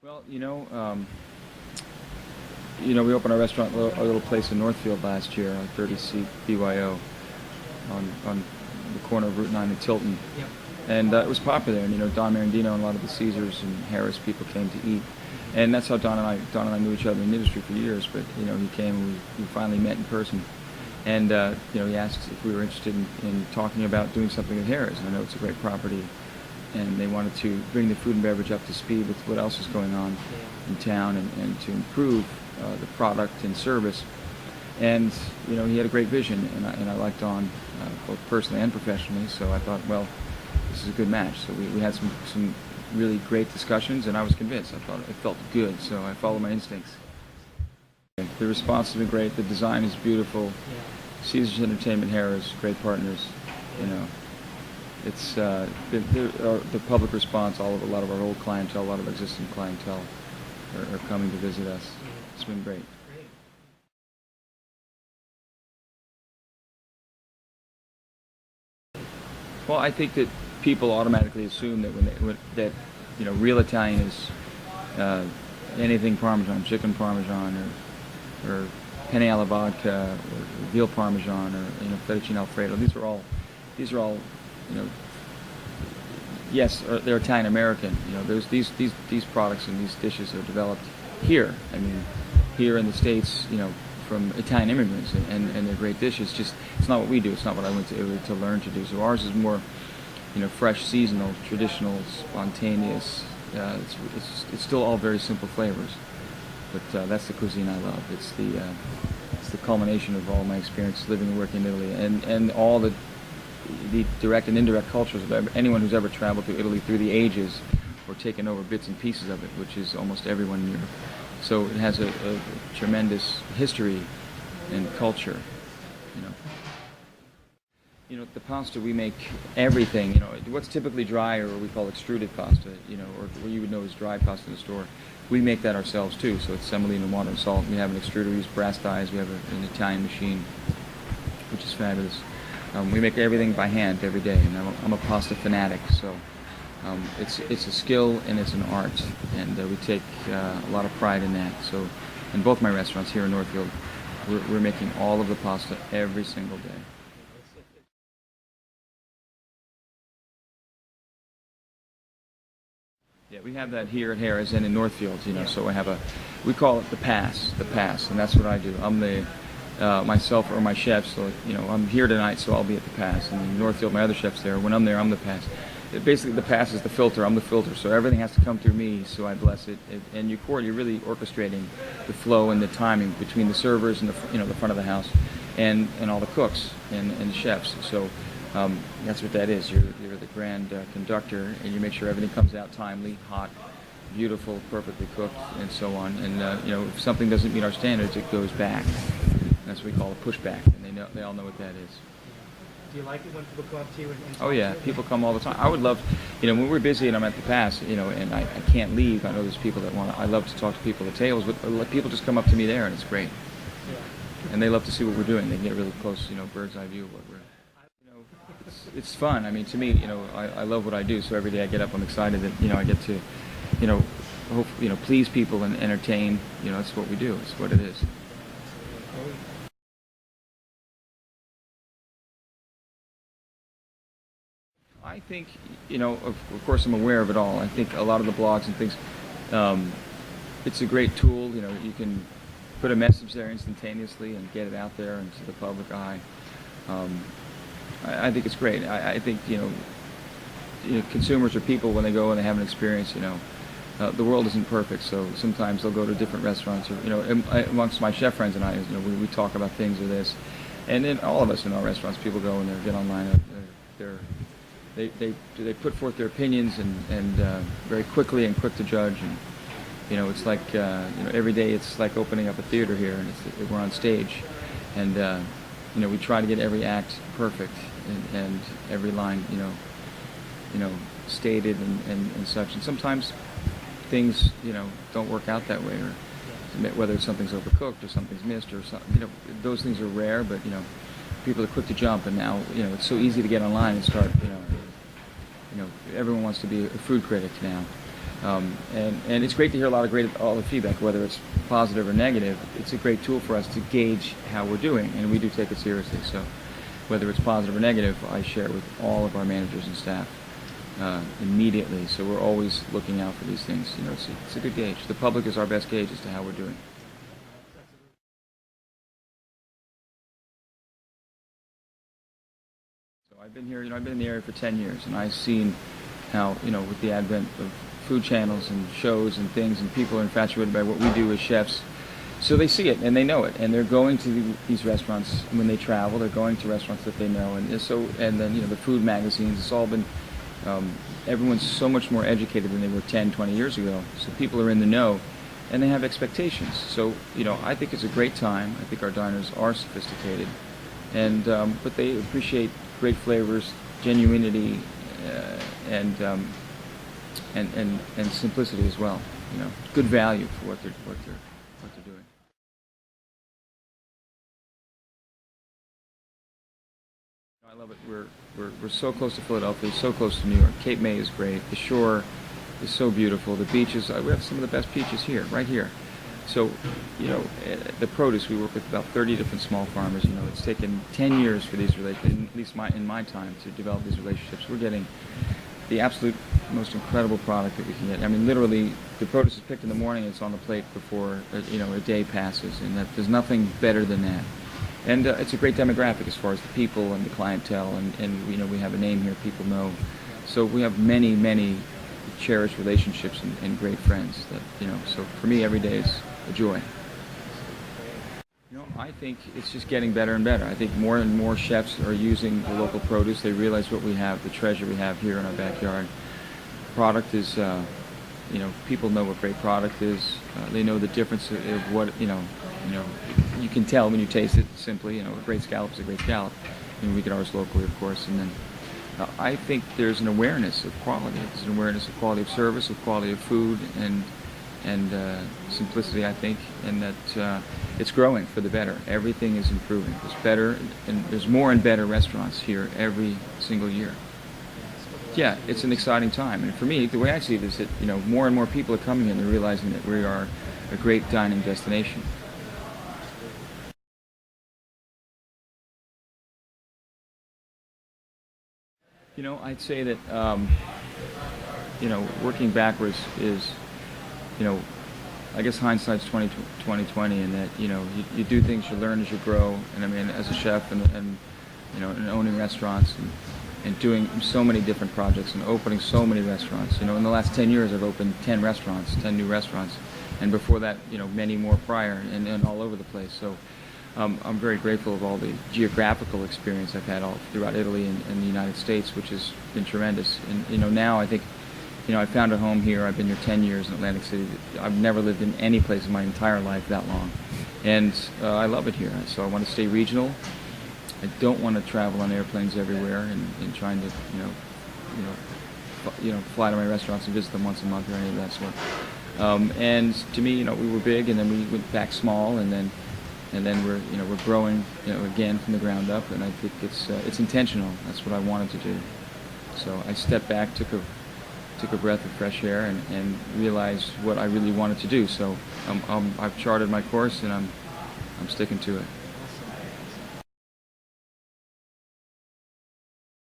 Well, we opened our restaurant, our little place in Northfield last year on 30-seat BYO on the corner of Route 9 and Tilton. Yep. And it was popular, and Don Marandino and a lot of the Caesars and Harris people came to eat. And that's how Don and I knew each other in the industry for years, but he came and we finally met in person. And he asked if we were interested in talking about doing something at Harris. And I know it's a great property, and they wanted to bring the food and beverage up to speed with what else is going on in town, and to improve the product and service. And he had a great vision, and I liked Don both personally and professionally. So I thought, well, this is a good match. So we had some really great discussions, and I was convinced. I thought it felt good, so I followed my instincts. The response has been great. The design is beautiful. Caesars Entertainment, Harris, great partners. It's the public response. A lot of our old clientele, a lot of existing clientele are coming to visit us. It's been great. Well, I think that people automatically assume that real Italian is anything Parmesan, chicken Parmesan, or penne alla vodka, or veal Parmesan, or fettuccine Alfredo. These are all yes, they're Italian American. These products and these dishes are developed here. I mean, here in the States, from Italian immigrants, and they're great dishes. Just it's not what we do. It's not what I went to Italy to learn to do. So ours is more, fresh, seasonal, traditional, spontaneous. It's still all very simple flavors, but that's the cuisine I love. It's the culmination of all my experience living and working in Italy, and all the direct and indirect cultures of anyone who's ever traveled to Italy through the ages, or taken over bits and pieces of it, which is almost everyone in Europe. So it has a tremendous history and culture. The pasta, we make everything. What's typically dry, or what we call extruded pasta, or what you would know as dry pasta in the store, we make that ourselves too. So it's semolina, water, and salt. We have an extruder, we use brass dies. We have an Italian machine, which is fabulous. We make everything by hand every day, and I'm a pasta fanatic. So it's a skill and it's an art, and we take a lot of pride in that. So in both my restaurants here in Northfield, we're making all of the pasta every single day. Yeah, we have that here at Harris and in Northfield, so we call it the pass, and that's what I do. I'm the myself or my chef, so I'm here tonight, so I'll be at the pass, and in Northfield my other chef's there. When I'm there, I'm the pass. Basically, the pass is the filter. I'm the filter, so everything has to come through me. So I bless it, and you're really orchestrating the flow and the timing between the servers and the front of the house, and all the cooks and the chefs. So that's what that is. You're the grand conductor, and you make sure everything comes out timely, hot, beautiful, perfectly cooked, and so on. And if something doesn't meet our standards, it goes back. That's what we call a pushback, and they all know what that is. Do you like it when people come up to you and Oh yeah, people come all the time. I would love, when we're busy and I'm at the pass, and I can't leave. I know there's people that I love to talk to people at the tables, but people just come up to me there, and it's great. Yeah. And they love to see what we're doing. They can get really close, bird's eye view of what we're. It's fun. I mean, to me, I love what I do. So every day I get up, I'm excited that I get to, hope, please people and entertain. That's what we do. It's what it is. I think, of course I'm aware of it all. I think a lot of the blogs and things, it's a great tool. You can put a message there instantaneously and get it out there into the public eye. I think it's great. I think, consumers or people, when they go and they have an experience, the world isn't perfect, so sometimes they'll go to different restaurants, or, amongst my chef friends and I, we talk about things or this. And then all of us in our restaurants, people go and they get online, they put forth their opinions and very quickly and quick to judge, and it's like every day it's like opening up a theater here, and we're on stage, and we try to get every act perfect, and every line stated and such, and sometimes things don't work out that way, or whether something's overcooked or something's missed or something, those things are rare, but people are quick to jump, and now it's so easy to get online and start everyone wants to be a food critic now, And it's great to hear all the feedback, whether it's positive or negative. It's a great tool for us to gauge how we're doing, and we do take it seriously. So whether it's positive or negative, I share it with all of our managers and staff immediately. So we're always looking out for these things. It's a good gauge. The public is our best gauge as to how we're doing. So I've been here, I've been in the area for 10 years, and I've seen how, with the advent of food channels and shows and things, and people are infatuated by what we do as chefs. So they see it and they know it, and they're going to these restaurants when they travel. They're going to restaurants that they know, and then the food magazines. It's all been everyone's so much more educated than they were 10, 20 years ago. So people are in the know, and they have expectations. So I think it's a great time. I think our diners are sophisticated, and but they appreciate great flavors, genuinity, and simplicity as well. Good value for what they're doing. I love it. We're so close to Philadelphia, so close to New York. Cape May is great. The shore is so beautiful. The beaches, we have some of the best beaches here, right here. So, the produce, we work with about 30 different small farmers. It's taken 10 years for these relationships, at least in my time, to develop these relationships. We're getting the absolute most incredible product that we can get. I mean, literally, the produce is picked in the morning, it's on the plate before, a day passes, and there's nothing better than that. And it's a great demographic as far as the people and the clientele, and we have a name here people know. So we have many, many cherished relationships and great friends that, so for me every day is a joy. I think it's just getting better and better. I think more and more chefs are using the local produce. They realize what we have, the treasure we have here in our backyard. Product is, people know what great product is. They know the difference of what, you can tell when you taste it simply. A great scallop is a great scallop. We get ours locally, of course. And then I think there's an awareness of quality. There's an awareness of quality of service, of quality of food, and simplicity, I think, and that it's growing for the better. Everything is improving. There's better, and there's more and better restaurants here every single year. Yeah, it's an exciting time, and for me, the way I see it is that more and more people are coming in and they're realizing that we are a great dining destination. I'd say that working backwards is, I guess hindsight's 20/20, and that you do things, you learn as you grow. And I mean, as a chef and owning restaurants and doing so many different projects and opening so many restaurants. In the last 10 years, I've opened 10 new restaurants, and before that, many more prior, and all over the place. So I'm very grateful of all the geographical experience I've had all throughout Italy and the United States, which has been tremendous. And now I think, I found a home here. I've been here 10 years in Atlantic City. I've never lived in any place in my entire life that long, and I love it here. So I want to stay regional. I don't want to travel on airplanes everywhere and trying to, fly to my restaurants and visit them once a month or any of that sort. And to me, we were big, and then we went back small, and then we're growing, again from the ground up. And I think it's intentional. That's what I wanted to do. So I stepped back, took a breath of fresh air, and realized what I really wanted to do. So I've charted my course, and I'm sticking to it.